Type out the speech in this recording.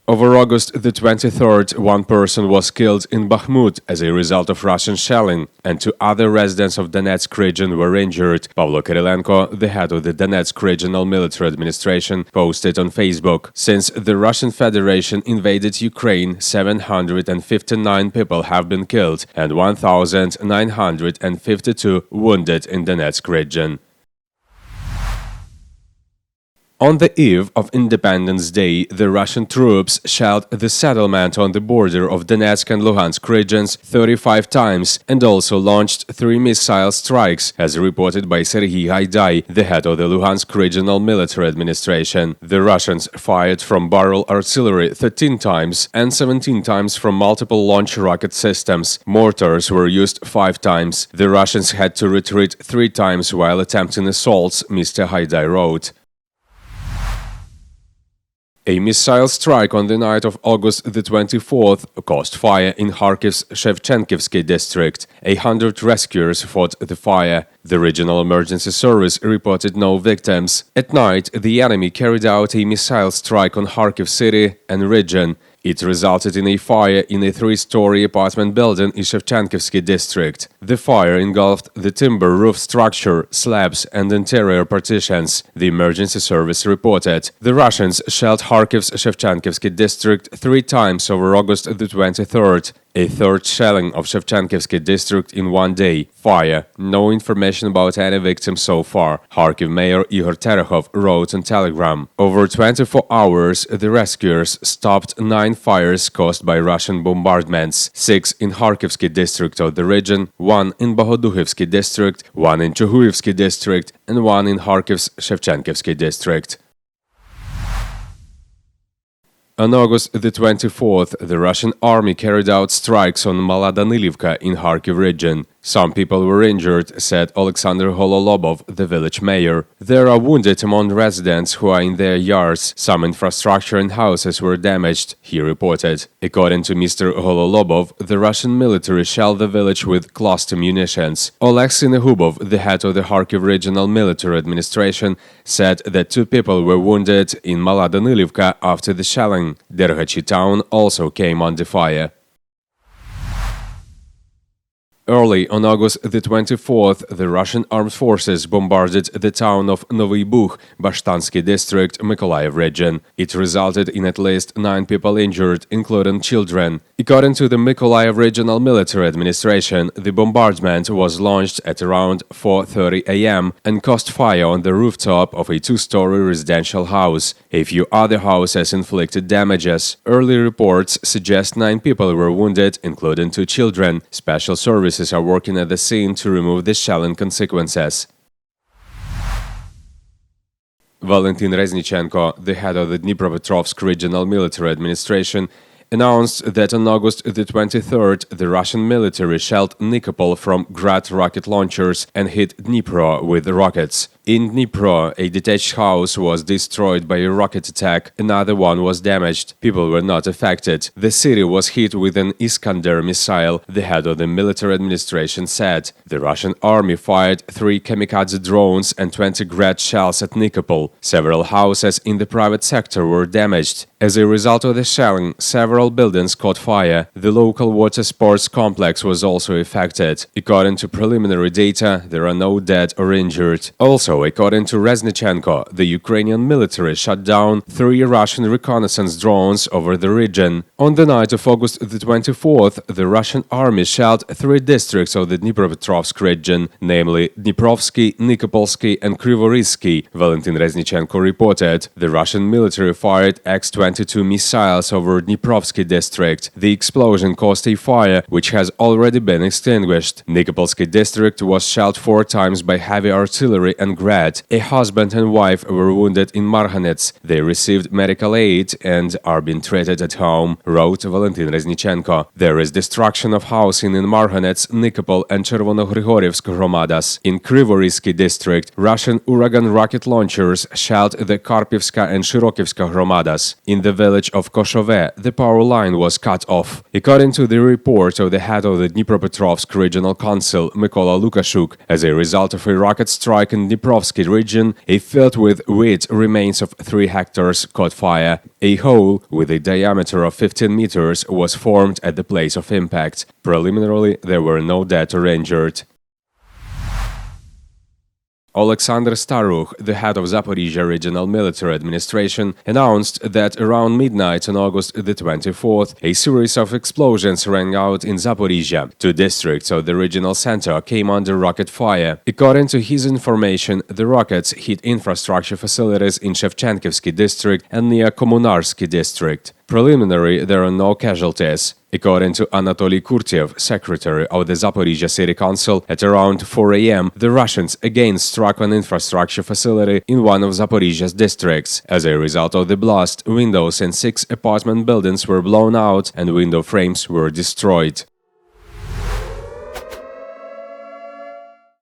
Over August the 23rd, one person was killed in Bakhmut as a result of Russian shelling, and two other residents of Donetsk region were injured. Pavlo Kyrylenko, the head of the Donetsk Regional Military Administration, posted on Facebook. Since the Russian Federation invaded Ukraine, 759 people have been killed and 1,952 wounded in Donetsk region. On the eve of Independence Day, the Russian troops shelled the settlement on the border of Donetsk and Luhansk regions 35 times and also launched 3 missile strikes, as reported by Serhiy Haidai, the head of the Luhansk Regional Military Administration. The Russians fired from barrel artillery 13 times and 17 times from multiple launch rocket systems. Mortars were used 5 times. The Russians had to retreat 3 times while attempting assaults, Mr. Haidai wrote. A missile strike on the night of August the 24th caused fire in Kharkiv's Shevchenkivsky district. 100 rescuers fought the fire. The regional emergency service reported no victims. At night, the enemy carried out a missile strike on Kharkiv city and region. It resulted in a fire in a 3-story apartment building in Shevchenkivsky district. The fire engulfed the timber roof structure, slabs and interior partitions, the emergency service reported. The Russians shelled Kharkiv's Shevchenkivsky district 3 times over August the 23rd. A third shelling of Shevchenkivsky district in one day. Fire. No information about any victims so far, Kharkiv Mayor Igor Terehov wrote on Telegram. Over 24 hours, the rescuers stopped 9 fires caused by Russian bombardments. 6 in Kharkivsky district of the region, 1 in Bohodukhivsky district, 1 in Chuhuivsky district, and 1 in Kharkiv's Shevchenkivsky district. On August the 24th, the Russian army carried out strikes on Mala Danylivka in Kharkiv region. Some people were injured, said Alexander Hololobov, the village mayor. There are wounded among residents who are in their yards. Some infrastructure and houses were damaged, he reported. According to Mr. Hololobov, the Russian military shelled the village with cluster munitions. Oleg Sinehubov, the head of the Kharkiv Regional Military Administration, said that 2 people were wounded in Mala Danylivka after the shelling. Dergachi town also came under fire. Early on August the 24th, the Russian armed forces bombarded the town of Novyi Buh, Bashtansky district, Mykolaiv region. It resulted in at least 9 people injured, including children. According to the Mykolaiv Regional Military Administration, the bombardment was launched at around 4:30 a.m. and caused fire on the rooftop of a 2-story residential house. A few other houses inflicted damages. Early reports suggest 9 people were wounded, including 2 children. Special services are working at the scene to remove the shelling consequences. Valentin Reznichenko, the head of the Dnipropetrovsk Regional Military Administration, announced that on August the 23rd, the Russian military shelled Nikopol from grad rocket launchers and hit Dnipro with rockets. In Dnipro, a detached house was destroyed by a rocket attack, another one was damaged. People were not affected. The city was hit with an Iskander missile, the head of the military administration said. The Russian army fired 3 kamikaze drones and 20 grad shells at Nikopol. Several houses in the private sector were damaged. As a result of the shelling, several buildings caught fire. The local water sports complex was also affected. According to preliminary data, there are no dead or injured. Also, according to Reznichenko, the Ukrainian military shot down 3 Russian reconnaissance drones over the region. On the night of August the 24th, the Russian army shelled 3 districts of the Dnipropetrovsk region, namely Dniprovsky, Nikopolsky and Krivorizhsky, Valentin Reznichenko reported. The Russian military fired X-22 missiles over Dniprovsky district. The explosion caused a fire, which has already been extinguished. Nikopolsky district was shelled 4 times by heavy artillery and grad. A husband and wife were wounded in Marhanets. They received medical aid and are being treated at home, wrote Valentin Reznichenko. There is destruction of housing in Marhanets, Nikopol and Chervonogorivsk Hromadas. In Krivorizhsky district, Russian Uragan rocket launchers shelled the Karpivska and Shirokivska Hromadas. In the village of Koshove, the power line was cut off. According to the report of the head of the Dnipropetrovsk Regional Council, Mykola Lukashuk, as a result of a rocket strike in Dnipro Dnipropetrovsk region, a field with wheat remains of 3 hectares caught fire. A hole with a diameter of 15 meters was formed at the place of impact. Preliminarily, there were no dead or injured. Alexander Starukh, the head of Zaporizhzhia Regional Military Administration, announced that around midnight on August the 24th, a series of explosions rang out in Zaporizhzhia. 2 districts of the regional center came under rocket fire. According to his information, the rockets hit infrastructure facilities in Shevchenkivsky district and near Kommunarsky district. Preliminary, there are no casualties. According to Anatoly Kurtiev, secretary of the Zaporizhzhia City Council, at around 4 a.m., the Russians again struck an infrastructure facility in one of Zaporizhzhia's districts. As a result of the blast, windows in 6 apartment buildings were blown out and window frames were destroyed.